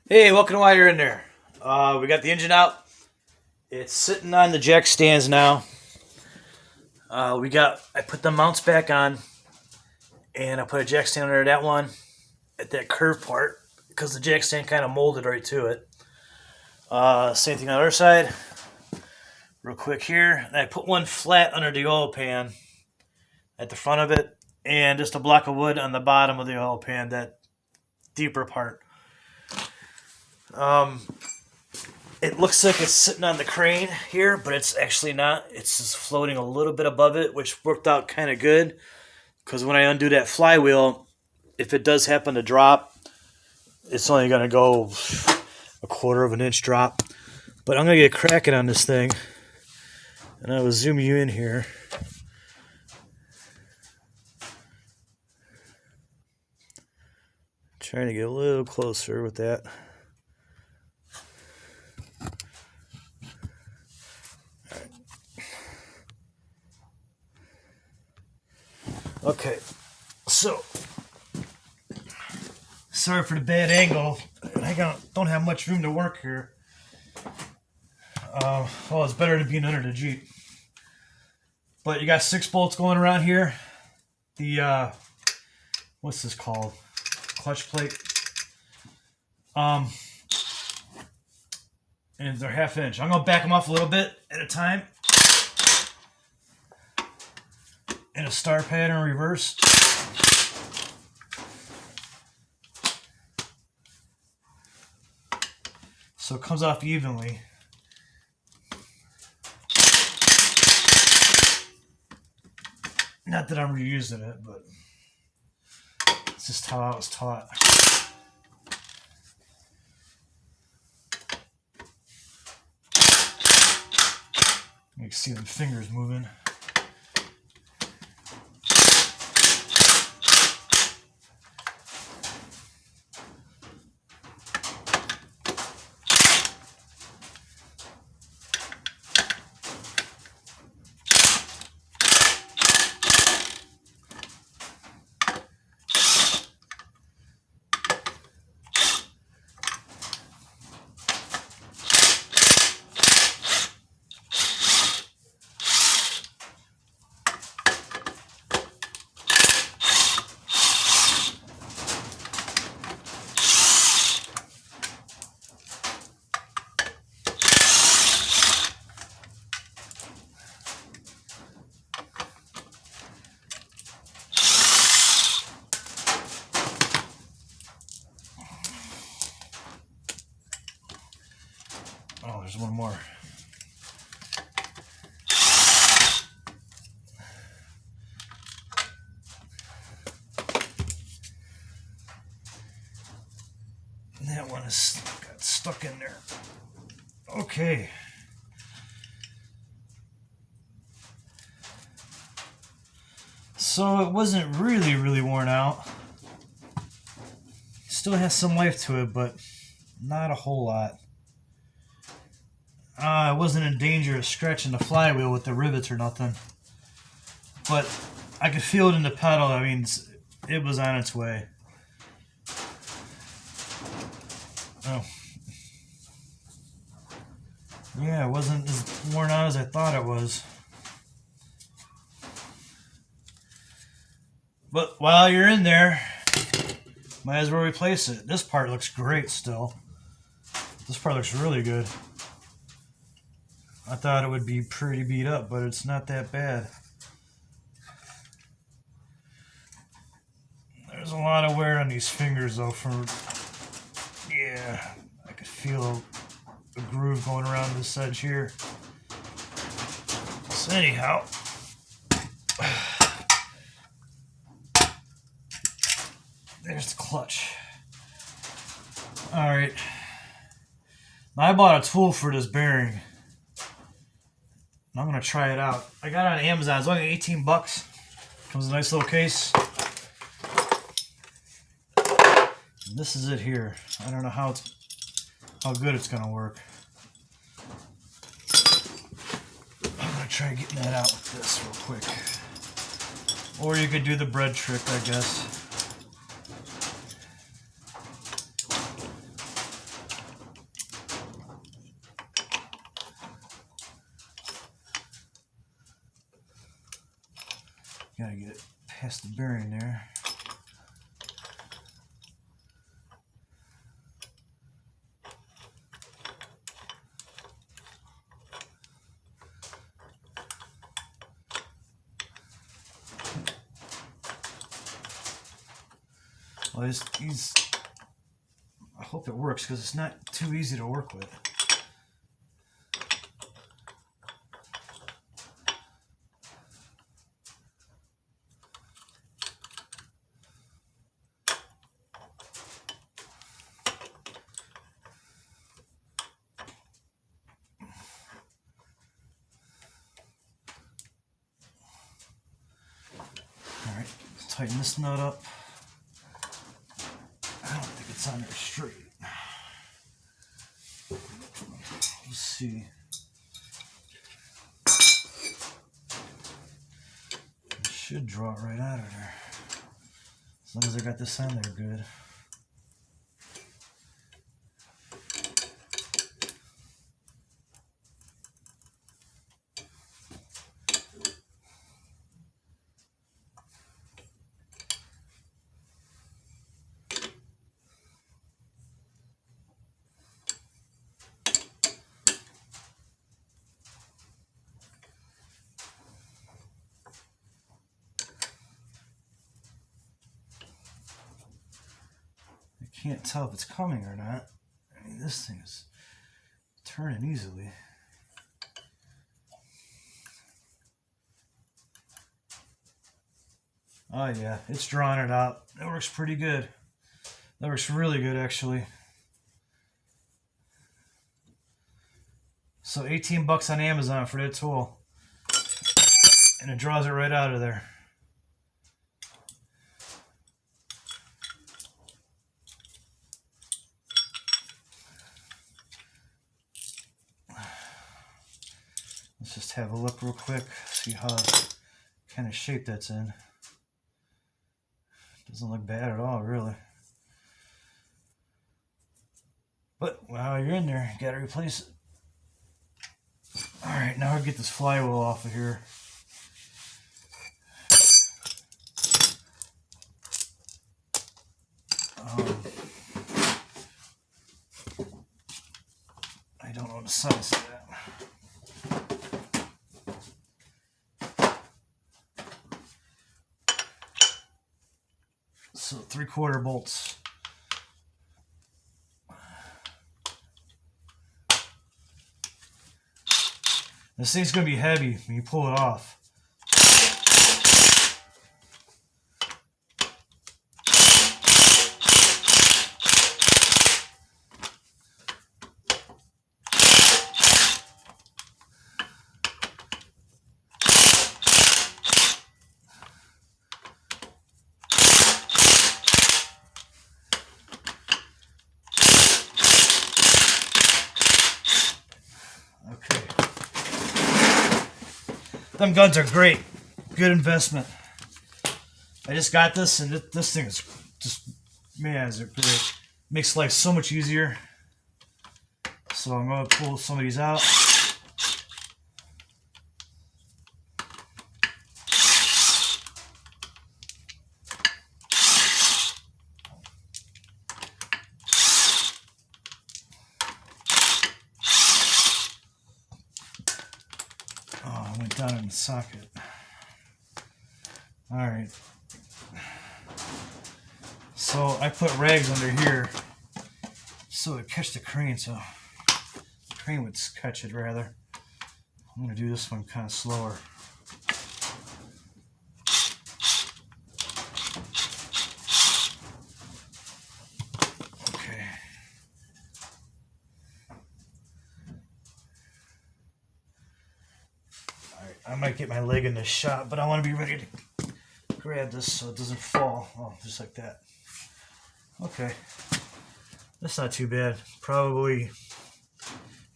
Hey, welcome to Why You're In There. We got the engine out. It's sitting on the jack stands now. I put the mounts back on, and I put a jack stand under that one at that curved part because the jack stand kind of molded right to it. Same thing on the other side. Real quick here, and I put one flat under the oil pan at the front of it, and just a block of wood on the bottom of the oil pan, that deeper part. Um, It looks like it's sitting on the crane here, but it's actually not. It's just floating a little bit above it, which worked out kind of good. Because when I undo that flywheel, if it does happen to drop, it's only going to go a quarter of an inch drop. But I'm going to get cracking on this thing. And I will zoom you in here. Trying to get a little closer with that. Okay, so sorry for the bad angle. I don't have much room to work here. Well, it's better to be under the Jeep. But you got 6 bolts going around here. The what's this called? Clutch plate. And they're 1/2 inch. I'm gonna back them off a little bit at a time. In a star pattern reverse. So it comes off evenly. Not that I'm reusing it, but it's just how I was taught. You can see the fingers moving. Oh, there's one more. That one is got stuck in there. Okay. So it wasn't really worn out. Still has some life to it, but not a whole lot. I wasn't in danger of scratching the flywheel with the rivets or nothing. But I could feel it in the pedal. I mean, it was on its way. Oh. Yeah, it wasn't as worn out as I thought it was. But while you're in there, might as well replace it. This part looks great still. This part looks really good. I thought it would be pretty beat up, but it's not that bad. There's a lot of wear on these fingers though yeah, I could feel a groove going around this edge here. So anyhow, there's the clutch. Alright. Now I bought a tool for this bearing. I'm gonna try it out. I got it on Amazon. It's only 18 bucks. Comes in a nice little case. And this is it here. I don't know how good it's gonna work. I'm gonna try getting that out with this real quick. Or you could do the bread trick, I guess. Gotta get it past the bearing there. Well, I hope it works because it's not too easy to work with. All right, tighten this nut up. I don't think it's on there straight. Let's see. It should draw it right out of there. As long as I got this on there good. Can't tell if it's coming or not. I mean, this thing is turning easily. Oh yeah, it's drawing it out. It works pretty good. That works really good actually. So 18 bucks on Amazon for that tool. And it draws it right out of there. Let's just have a look real quick, see how kind of shape that's in. Doesn't look bad at all, really. But while you're in there, you gotta replace it. Alright, now I'll get this flywheel off of here. I don't know the size of that. So 3/4 bolts. This thing's gonna be heavy when you pull it off. Them guns are great. Good investment. I just got this, and this thing is just, man, is it great. Makes life so much easier. So I'm going to pull some of these out. Oh, I went down in the socket. All right. So I put rags under here so it catch the crane, so the crane would catch it rather. I'm going to do this one kind of slower. Okay. All right, I might get my leg in this shot, but I want to be ready to grab this so it doesn't fall. Oh, just like that. Okay. That's not too bad. Probably,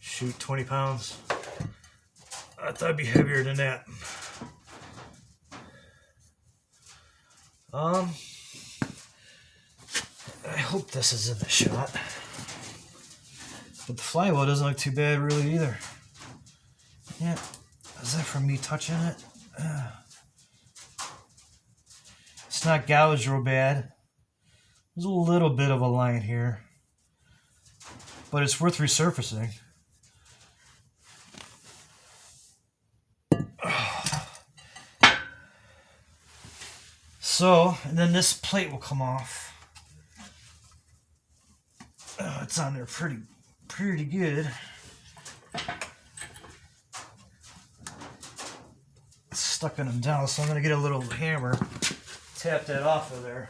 shoot, 20 pounds. I thought it'd be heavier than that. I hope this is in the shot. But the flywheel doesn't look too bad really either. Yeah. Is that from me touching it? It's not gouged real bad. There's a little bit of a line here, but it's worth resurfacing. So, and then this plate will come off. Oh, it's on there pretty good. It's stuck in them down, so I'm gonna get a little hammer, tap that off of there.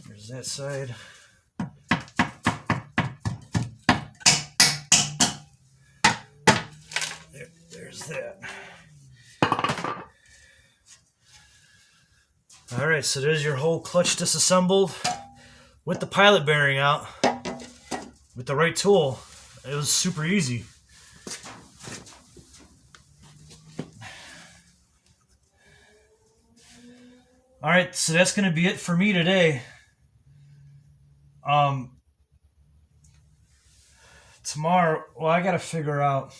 There's that side. There's that. All right, so there's your whole clutch disassembled with the pilot bearing out with the right tool. It was super easy. All right, so that's going to be it for me today. Tomorrow, well, I got to figure out.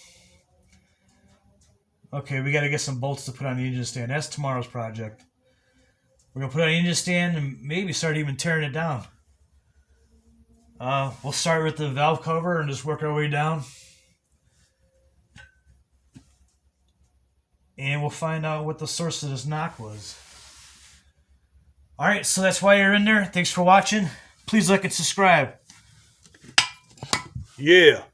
Okay, we got to get some bolts to put on the engine stand. That's tomorrow's project. We're going to put on the engine stand and maybe start even tearing it down. We'll start with the valve cover and just work our way down. And we'll find out what the source of this knock was. Alright, so that's why you're in there. Thanks for watching. Please like and subscribe. Yeah.